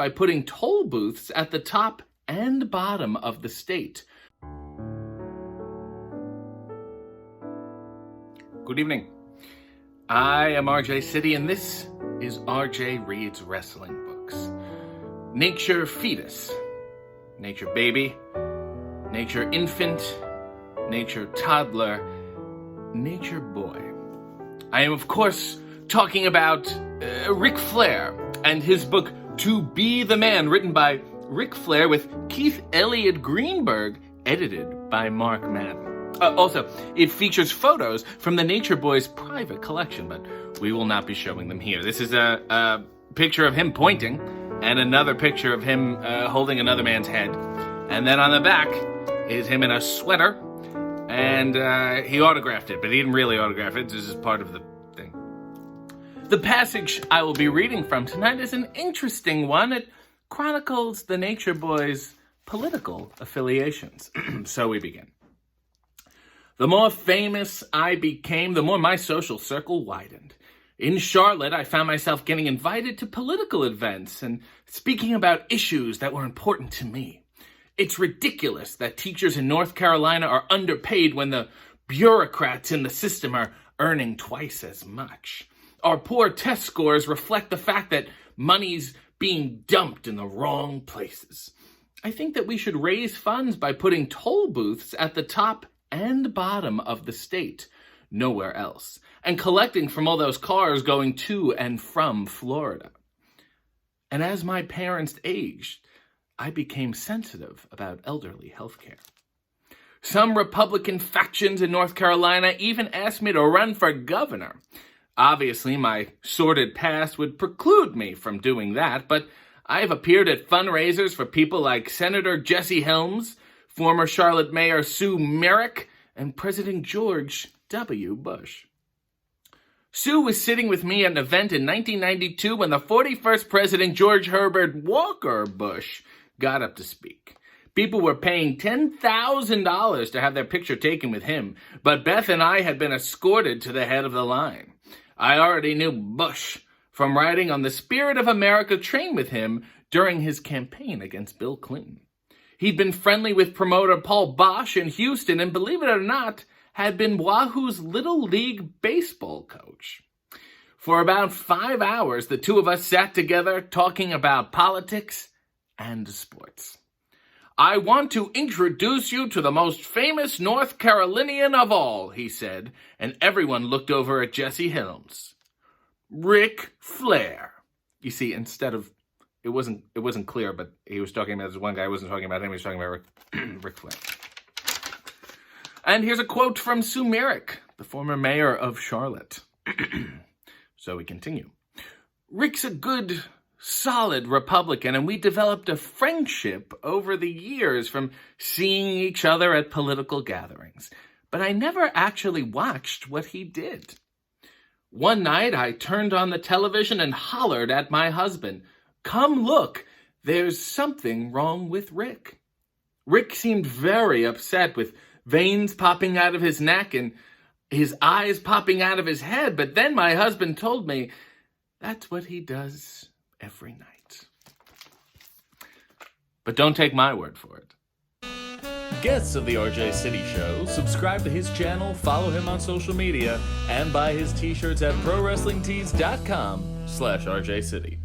by putting toll booths at the top and bottom of the state. Good evening. I am RJ City, and this is RJ Reads Wrestling Books. Nature fetus, nature baby, nature infant, nature toddler, nature boy. I am, of course, talking about Ric Flair and his book To Be the Man, written by Ric Flair with Keith Elliott Greenberg, edited by Mark Madden. Also, it features photos from the Nature Boy's private collection, but we will not be showing them here. This is a picture of him pointing, and another picture of him holding another man's head. And then on the back is him in a sweater, and he autographed it, but he didn't really autograph it. This is part of the thing. The passage I will be reading from tonight is an interesting one. It chronicles the Nature Boy's political affiliations. So we begin. The more famous I became, the more my social circle widened. In Charlotte, I found myself getting invited to political events and speaking about issues that were important to me. It's ridiculous that teachers in North Carolina are underpaid when the bureaucrats in the system are earning twice as much. Our poor test scores reflect the fact that money's being dumped in the wrong places. I think that we should raise funds by putting toll booths at the top and bottom of the state, nowhere else, and collecting from all those cars going to and from Florida. And as my parents aged, I became sensitive about elderly health care. Some Republican factions in North Carolina even asked me to run for governor. Obviously, my sordid past would preclude me from doing that, but I have appeared at fundraisers for people like Senator Jesse Helms, former Charlotte Mayor Sue Merrick, and President George W. Bush. Sue was sitting with me at an event in 1992 when the 41st President George Herbert Walker Bush got up to speak. People were paying $10,000 to have their picture taken with him, but Beth and I had been escorted to the head of the line. I already knew Bush from riding on the Spirit of America train with him during his campaign against Bill Clinton. He'd been friendly with promoter Paul Bosch in Houston and, believe it or not, had been Wahoo's Little League baseball coach. For about 5 hours, the two of us sat together talking about politics and sports. I want to introduce you to the most famous North Carolinian of all, he said, and everyone looked over at Jesse Helms. Ric Flair. You see, instead of It wasn't clear, but he was talking about this one guy. I wasn't talking about him. He was talking about Ric Flair. And here's a quote from Sue Merrick, the former mayor of Charlotte. So we continue. Ric's a good, solid Republican, and we developed a friendship over the years from seeing each other at political gatherings. But I never actually watched what he did. One night, I turned on the television and hollered at my husband, "Come look, there's something wrong with Ric." Ric seemed very upset, with veins popping out of his neck and his eyes popping out of his head. But then my husband told me that's what he does every night. But don't take my word for it. Guests of the RJ City Show, subscribe to his channel, follow him on social media, and buy his t-shirts at prowrestlingtees.com/RJ City.